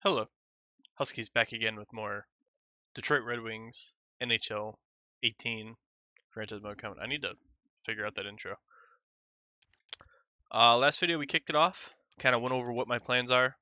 Hello, Huskies back again with more Detroit Red Wings NHL 18 franchise mode coming. I need to figure out that intro. Last video we kicked it off, kind of went over what my plans are.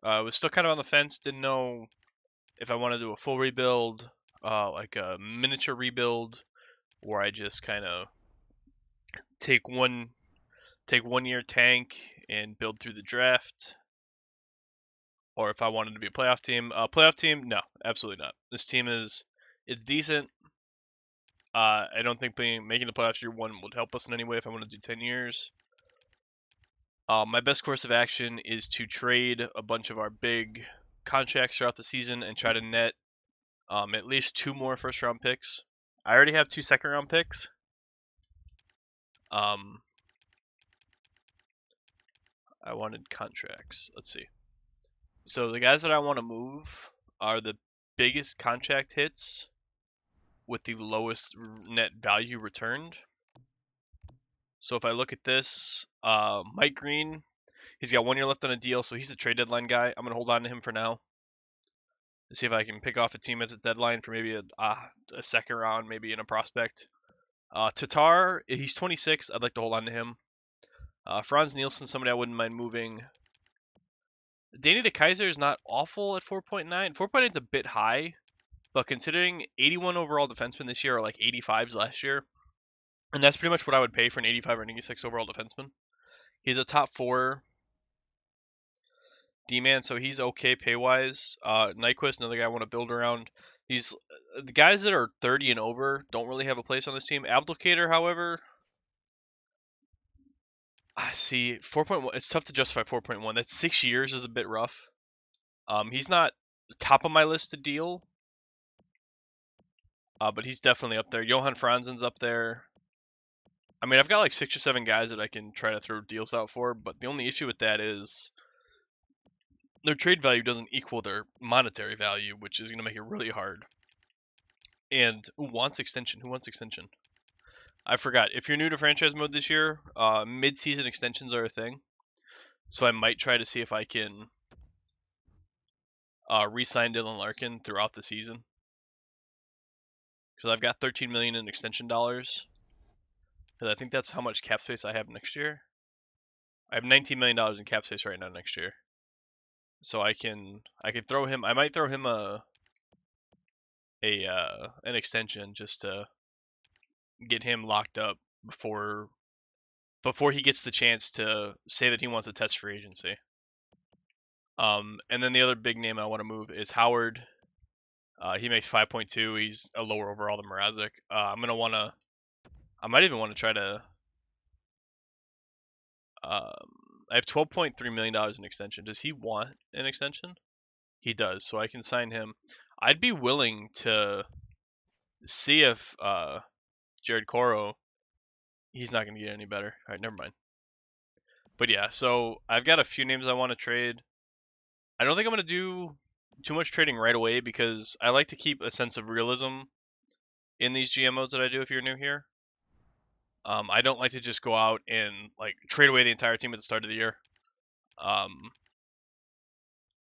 I was still kind of on the fence, didn't know if I want to do a full rebuild, like a miniature rebuild, where I just kind of take one year tank and build through the draft, or if I wanted to be a playoff team. Playoff team, no, absolutely not. This team it's decent. I don't think making the playoffs year one would help us in any way if I want to do 10 years. My best course of action is to trade a bunch of our big contracts throughout the season and try to net at least 2 more first round picks. I already have 2 second round picks. I wanted contracts. Let's see. So the guys that I want to move are the biggest contract hits with the lowest net value returned. So if I look at this, Mike Green, he's got 1 year left on a deal, so he's a trade deadline guy. I'm going to hold on to him for now to see if I can pick off a team at the deadline for maybe a second round, maybe in a prospect. Tatar, he's 26. I'd like to hold on to him. Franz Nielsen, somebody I wouldn't mind moving. Danny DeKaiser is not awful at 4.9. 4.9 is a bit high, but considering 81 overall defensemen this year are like 85s last year, and that's pretty much what I would pay for an 85 or an 86 overall defenseman. He's a top 4 D-man, so he's okay pay-wise. Nyquist, another guy I want to build around. He's the guys that are 30 and over don't really have a place on this team. Abdelkader, however, I see 4.1. It's tough to justify 4.1. That's 6 years is a bit rough. He's not top of my list to deal, but he's definitely up there. Johan Franzen's up there. I mean, I've got like 6 or 7 guys that I can try to throw deals out for, but the only issue with that is their trade value doesn't equal their monetary value, which is going to make it really hard. And who wants extension? Who wants extension? I forgot. If you're new to franchise mode this year, mid-season extensions are a thing. So I might try to see if I can re-sign Dylan Larkin throughout the season. Because I've got $13 million in extension dollars. Because I think that's how much cap space I have next year. I have $19 million in cap space right now next year. So I can throw him. I might throw him an extension just to get him locked up before he gets the chance to say that he wants to test free agency. And then the other big name I want to move is Howard. He makes 5.2. He's a lower overall than Mrazek. I might even want to try to. I have $12.3 million in extension. Does he want an extension? He does, so I can sign him. I'd be willing to see if Jared Coro. He's not going to get any better. All right, never mind. But yeah, so I've got a few names I want to trade. I don't think I'm going to do too much trading right away because I like to keep a sense of realism in these GM modes that I do if you're new here. I don't like to just go out and like trade away the entire team at the start of the year. I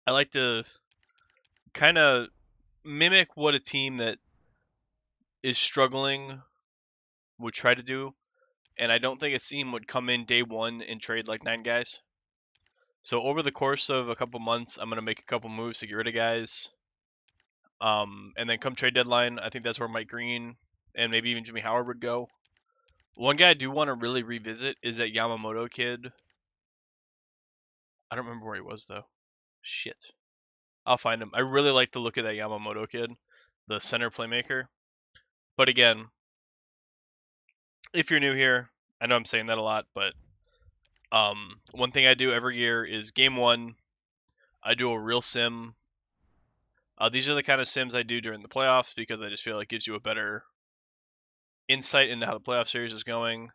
like to kind of mimic what a team that is struggling would try to do, and I don't think a team would come in day one and trade like 9 guys. So over the course of a couple months, I'm gonna make a couple moves to get rid of guys. And then come trade deadline, I think that's where Mike Green and maybe even Jimmy Howard would go. One guy I do want to really revisit is that Yamamoto kid. I don't remember where he was though. Shit. I'll find him. I really like the look of that Yamamoto kid, the center playmaker. But again, if you're new here, I know I'm saying that a lot, but one thing I do every year is game 1, I do a real sim. These are the kind of sims I do during the playoffs because I just feel like it gives you a better insight into how the playoff series is going.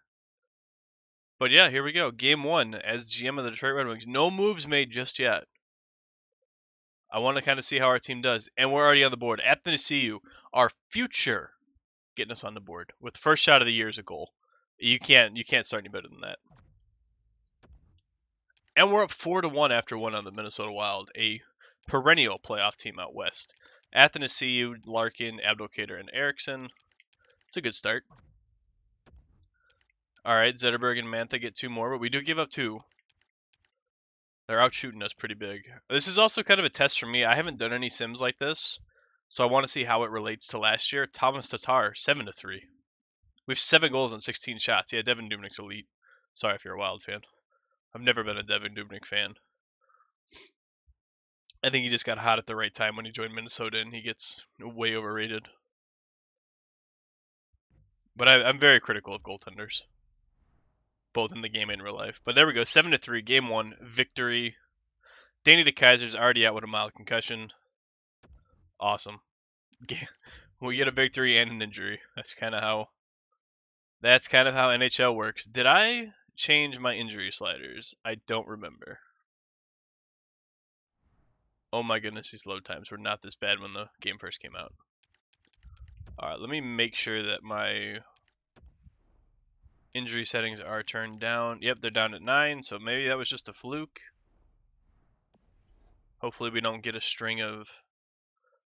But yeah, here we go. Game 1 as GM of the Detroit Red Wings. No moves made just yet. I want to kind of see how our team does. And we're already on the board. Athanasiou, our future, getting us on the board with first shot of the year as a goal. You can't start any better than that. And we're up 4-1 after one on the Minnesota Wild. A perennial playoff team out west. Athanasiou, Larkin, Abdelkader, and Eriksson. It's a good start. All right, Zetterberg and Mantha get 2 more, but we do give up 2. They're out shooting us pretty big. This is also kind of a test for me. I haven't done any sims like this, so I want to see how it relates to last year. Thomas Tatar, 7-3. We have 7 goals on 16 shots. Yeah, Devin Dubnyk's elite. Sorry if you're a Wild fan. I've never been a Devin Dubnyk fan. I think he just got hot at the right time when he joined Minnesota, and he gets way overrated. But I'm very critical of goaltenders, both in the game and real life. But there we go, 7-3, game 1, victory. Danny DeKaiser's already out with a mild concussion. Awesome. We get a victory and an injury. That's kind of how NHL works. Did I change my injury sliders? I don't remember. Oh my goodness, these load times were not this bad when the game first came out. Alright, let me make sure that my injury settings are turned down. Yep, they're down at 9, so maybe that was just a fluke. Hopefully we don't get a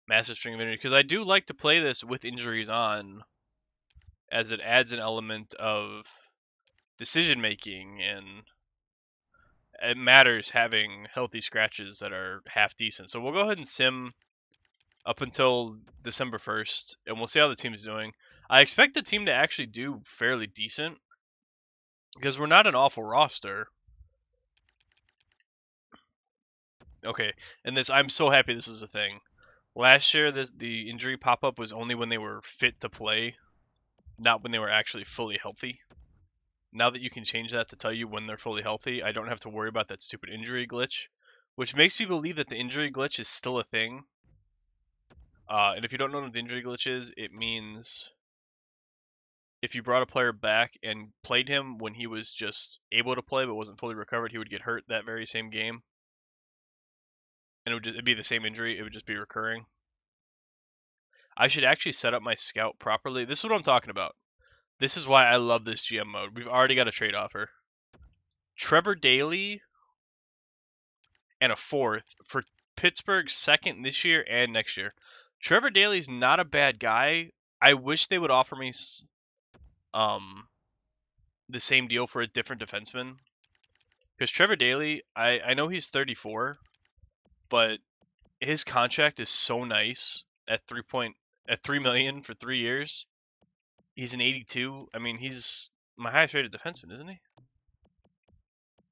massive string of injuries, because I do like to play this with injuries on, as it adds an element of decision making, and it matters having healthy scratches that are half decent. So we'll go ahead and sim up until December 1st, and we'll see how the team's doing. I expect the team to actually do fairly decent, because we're not an awful roster. Okay, and I'm so happy this is a thing. Last year, the injury pop-up was only when they were fit to play, not when they were actually fully healthy. Now that you can change that to tell you when they're fully healthy, I don't have to worry about that stupid injury glitch, which makes me believe that the injury glitch is still a thing. And if you don't know what the injury glitch is, it means if you brought a player back and played him when he was just able to play but wasn't fully recovered, he would get hurt that very same game. And it'd be the same injury, it would just be recurring. I should actually set up my scout properly. This is what I'm talking about. This is why I love this GM mode. We've already got a trade offer. Trevor Daley and a 4th for Pittsburgh's 2nd this year and next year. Trevor Daley's not a bad guy. I wish they would offer me the same deal for a different defenseman. Because Trevor Daley, I know he's 34, but his contract is so nice at $3 million for 3 years. He's an 82. I mean, he's my highest rated defenseman, isn't he?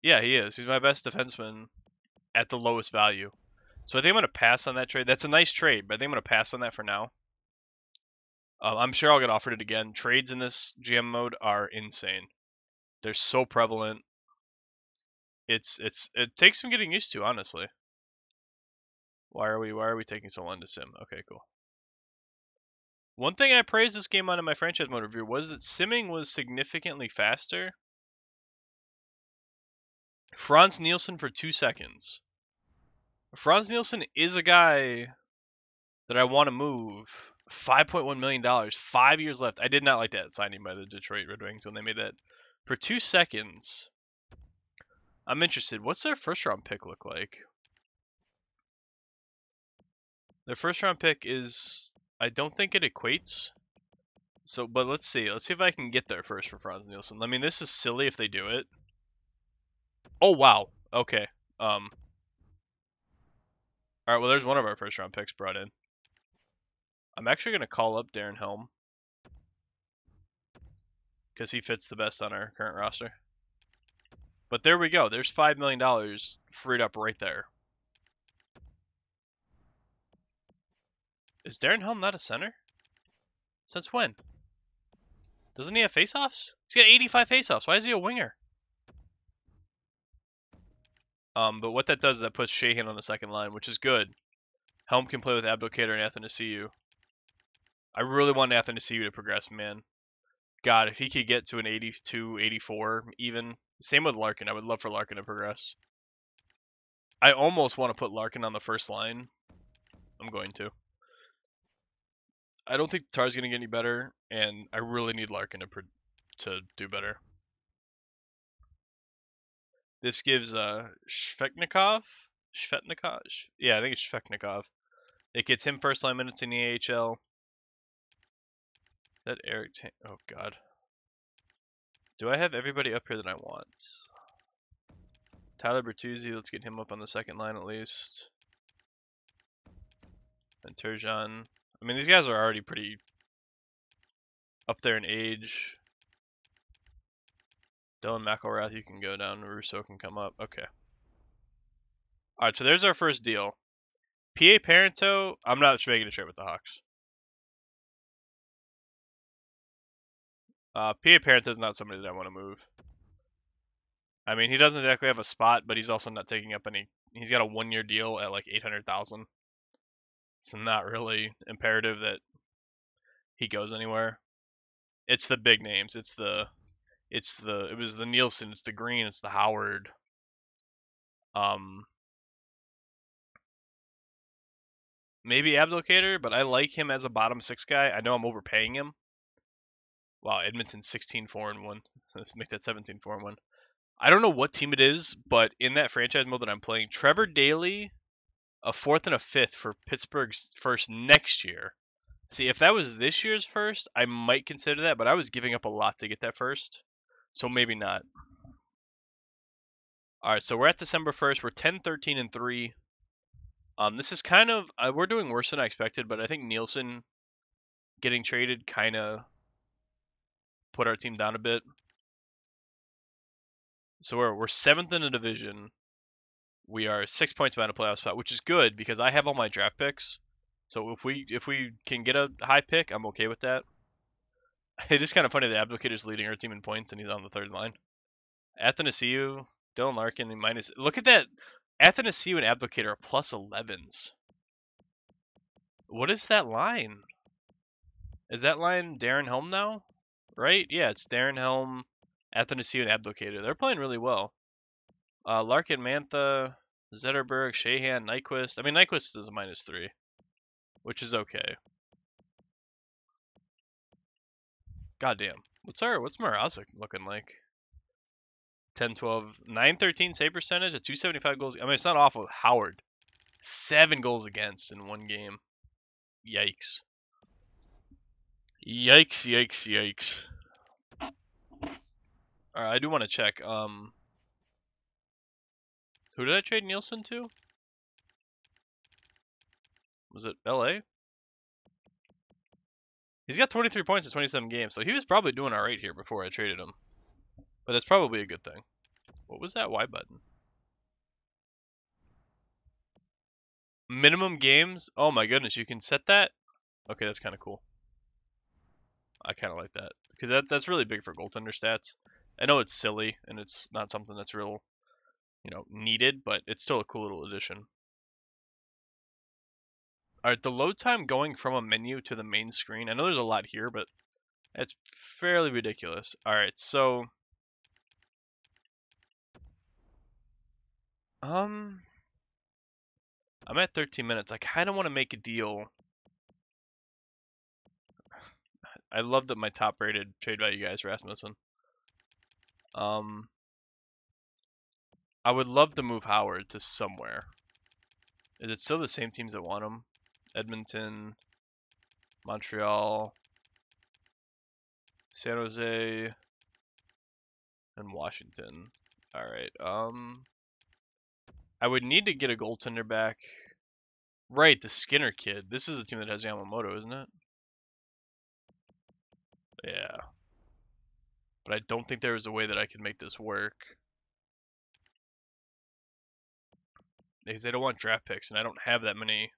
Yeah, he is. He's my best defenseman at the lowest value. So I think I'm going to pass on that trade. That's a nice trade, but I think I'm going to pass on that for now. I'm sure I'll get offered it again. Trades in this GM mode are insane. They're so prevalent. It takes some getting used to, honestly. Why are we taking so long to sim? Okay, cool. One thing I praised this game on in my franchise mode review was that simming was significantly faster. Franz Nielsen for 2 seconds. Franz Nielsen is a guy that I want to move. $5.1 million, 5 years left. I did not like that signing by the Detroit Red Wings when they made that. For 2 seconds, I'm interested. What's their first round pick look like? Their first round pick is, I don't think it equates. So, but let's see. Let's see if I can get there first for Franz Nielsen. I mean, this is silly if they do it. Oh, wow. Okay. All right, well, there's one of our first round picks brought in. I'm actually going to call up Darren Helm, because he fits the best on our current roster. But there we go. There's $5 million freed up right there. Is Darren Helm not a center? Since when? Doesn't he have faceoffs? He's got 85 faceoffs. Why is he a winger? But what that does is that puts Shahan on the second line, which is good. Helm can play with Abdelkader and Athanasiou. I really want Athanasiou to progress, man. God, if he could get to an 82, 84 even. Same with Larkin. I would love for Larkin to progress. I almost want to put Larkin on the first line. I'm going to. I don't think Tatar's going to get any better, and I really need Larkin to do better. This gives Svechnikov Shvetnikov? Yeah, I think it's Shvetnikov. It gets him first line minutes in the AHL. Is that Eric? Oh God. Do I have everybody up here that I want? Tyler Bertuzzi, let's get him up on the second line at least. And Turgeon. I mean, these guys are already pretty up there in age. Dylan McElrath, you can go down. Russo can come up. Okay. All right, so there's our first deal. PA Parento, I'm not making a trade with the Hawks. PA Parento is not somebody that I want to move. I mean, he doesn't exactly have a spot, but he's also not taking up any. He's got a 1-year deal at like 800,000. It's not really imperative that he goes anywhere. It's the big names. It was the Nielsen, it's the Green, it's the Howard. Maybe Abdelkader, but I like him as a bottom 6 guy. I know I'm overpaying him. Wow, Edmonton's 16-4-1. Let's make that 17-4-1. I don't know what team it is, but in that franchise mode that I'm playing, Trevor Daley, a 4th and a 5th for Pittsburgh's first next year. See, if that was this year's first, I might consider that, but I was giving up a lot to get that first, so maybe not. All right, so we're at December 1st. We're 10-13-3. This is kind of we're doing worse than I expected, but I think Nielsen getting traded kind of put our team down a bit. So we're 7th in the division. We are 6 points behind a playoff spot, which is good because I have all my draft picks. So if we can get a high pick, I'm okay with that. It is kind of funny that Abdelkader's leading our team in points and he's on the 3rd line. Athanasiou, Dylan Larkin, minus. Look at that. Athanasiou and Abdelkader are plus 11s. What is that line? Is that line Darren Helm now? Right? Yeah, it's Darren Helm, Athanasiou, and Abdelkader. They're playing really well. Larkin, Mantha, Zetterberg, Shahan, Nyquist. I mean, Nyquist is a -3, which is okay. Goddamn. What's Mrazek looking like? 10-12, 913 save percentage, a 275 goals. I mean, it's not awful. Howard, 7 goals against in 1 game. Yikes. Yikes, yikes, yikes. Alright, I do want to check. Who did I trade Nielsen to? Was it LA? He's got 23 points in 27 games, so he was probably doing alright here before I traded him. But that's probably a good thing. What was that Y button? Minimum games? Oh my goodness, you can set that? Okay, that's kind of cool. I kind of like that. Because that's really big for goaltender stats. I know it's silly, and it's not something that's real, needed, but it's still a cool little addition. Alright, the load time going from a menu to the main screen. I know there's a lot here, but it's fairly ridiculous. Alright, so... I'm at 13 minutes. I kind of want to make a deal. I love that my top-rated trade value guy is Rasmussen. I would love to move Howard to somewhere. Is it still the same teams that want him? Edmonton, Montreal, San Jose, and Washington. Alright, I would need to get a goaltender back. Right, the Skinner kid. This is a team that has Yamamoto, isn't it? Yeah. But I don't think there is a way that I can make this work. Because they don't want draft picks, and I don't have that many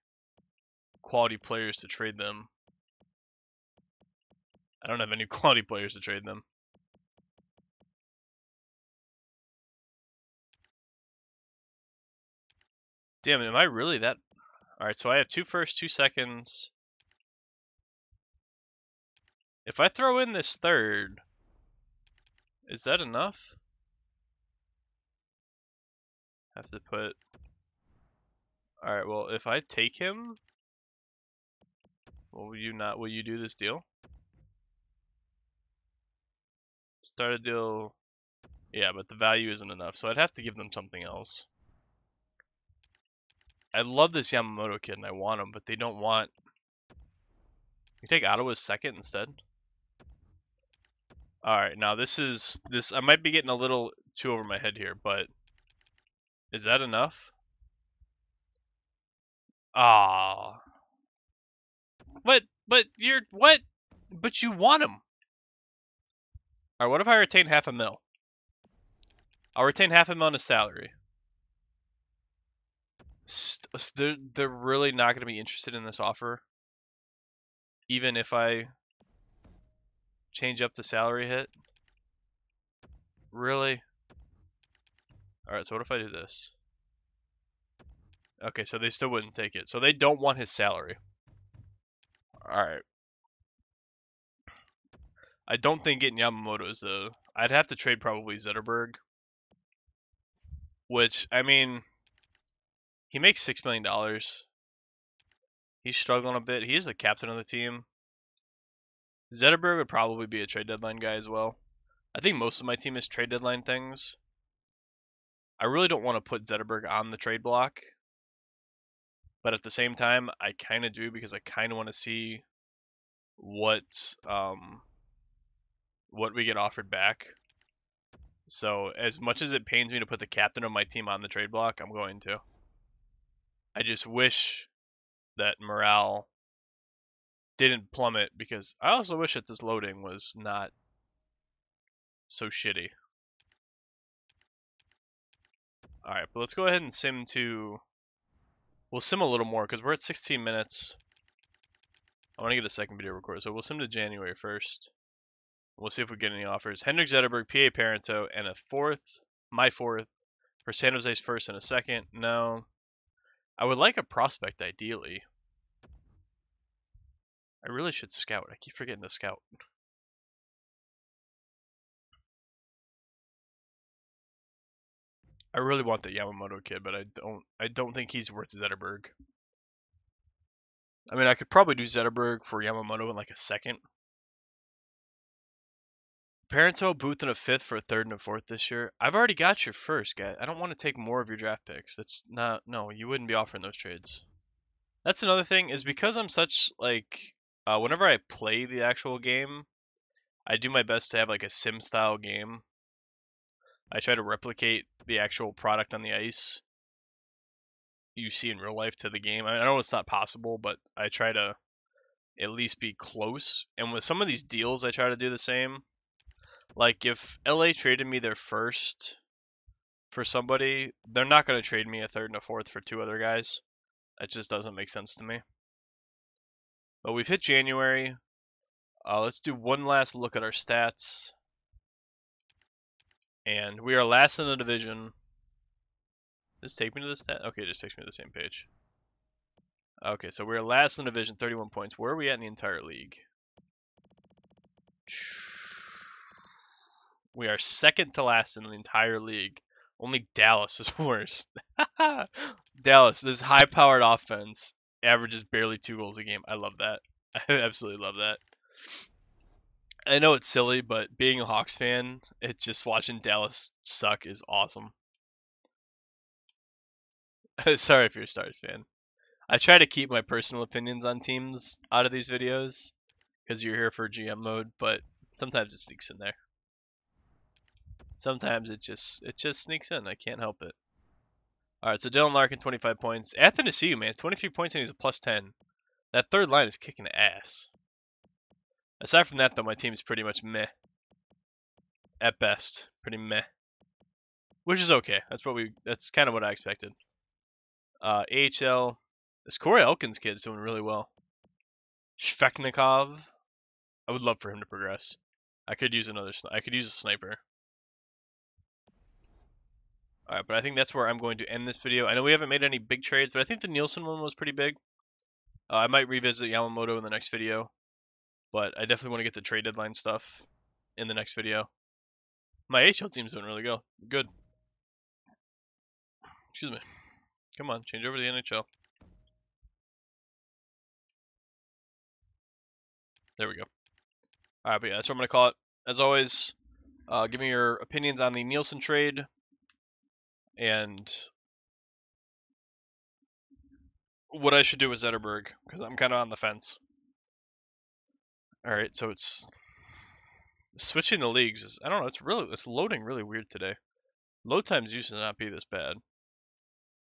quality players to trade them. I don't have any quality players to trade them. Damn, am I really that... Alright, so I have 2 firsts, 2 seconds. If I throw in this 3rd, is that enough? Have to put... Alright, well, if I take him, will you do this deal? Start a deal. Yeah, but the value isn't enough, so I'd have to give them something else. I love this Yamamoto kid and I want him, but they don't want. You take Ottawa's second instead. All right, now this. I might be getting a little too over my head here, but is that enough? Ah, but you're what? But you want him. All right, what if I retain half a mil? I'll retain half a mil in his salary. They're really not going to be interested in this offer, even if I change up the salary hit. Really? All right, so what if I do this? Okay, so they still wouldn't take it. So they don't want his salary. All right. I don't think getting Yamamoto is a. I'd have to trade probably Zetterberg, which I mean, he makes $6 million. He's struggling a bit. He is the captain of the team. Zetterberg would probably be a trade deadline guy as well. I think most of my team is trade deadline things. I really don't want to put Zetterberg on the trade block, but at the same time, I kind of do because I kind of want to see what we get offered back. So as much as it pains me to put the captain of my team on the trade block, I'm going to. I just wish that morale didn't plummet because I also wish that this loading was not so shitty. Alright, but let's go ahead and sim to... We'll sim a little more because we're at 16 minutes. I want to get a second video recorded, so we'll sim to January 1st. We'll see if we get any offers. Hendrik Zetterberg, PA Parento, and a fourth, my fourth, for San Jose's first and a second. No. I would like a prospect, ideally. I really should scout. I keep forgetting to scout. I really want the Yamamoto kid, but I don't think he's worth Zetterberg. I mean, I could probably do Zetterberg for Yamamoto in like a second. Parento, Booth, and a fifth for a third and a fourth this year. I've already got your first, guy. I don't want to take more of your draft picks. That's not... No, you wouldn't be offering those trades. That's another thing, is because I'm such, like... whenever I play the actual game, I do my best to have, like, a sim-style game. I try to replicate the actual product on the ice you see in real life to the game. I know it's not possible, but I try to at least be close. And with some of these deals, I try to do the same. Like, if LA traded me their first for somebody, they're not going to trade me a third and a fourth for two other guys. That just doesn't make sense to me. But we've hit January. Let's do one last look at our stats. And we are last in the division. Does this take me to the stat? Okay, it just takes me to the same page. Okay, so we're last in the division, 31 points. Where are we at in the entire league? We are second to last in the entire league. Only Dallas is worse. Dallas, this high-powered offense averages barely 2 goals a game. I love that. I absolutely love that. I know it's silly, but being a Hawks fan, it's just watching Dallas suck is awesome. Sorry if you're a Stars fan. I try to keep my personal opinions on teams out of these videos because you're here for GM mode, but sometimes it sneaks in there. Sometimes it just sneaks in. I can't help it. All right, so Dylan Larkin, 25 points. Athanasiou, man, 23 points and he's a plus 10. That third line is kicking ass. Aside from that, though, my team's pretty much meh. At best, pretty meh. Which is okay. That's kind of what I expected. AHL, this Corey Elkins kid's doing really well. Shvechnikov, I would love for him to progress. I could use a sniper. Alright, but I think that's where I'm going to end this video. I know we haven't made any big trades, but I think the Nielsen one was pretty big. I might revisit Yamamoto in the next video, but I definitely want to get the trade deadline stuff in the next video. My AHL team's doing really good. Excuse me. Come on, change over to the NHL. There we go. Alright, but yeah, that's what I'm going to call it. As always, give me your opinions on the Nielsen trade, and what I should do with Zetterberg, because I'm kind of on the fence. All right, so it's switching the leagues. I don't know. It's loading really weird today. Load times used to not be this bad.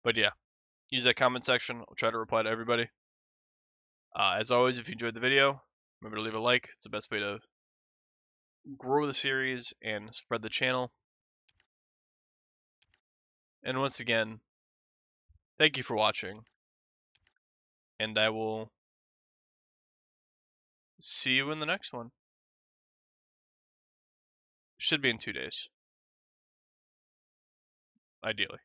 But yeah, use that comment section. I'll try to reply to everybody. As always, if you enjoyed the video, remember to leave a like. It's the best way to grow the series and spread the channel. And once again, thank you for watching. And I will see you in the next one. Should be in 2 days. Ideally.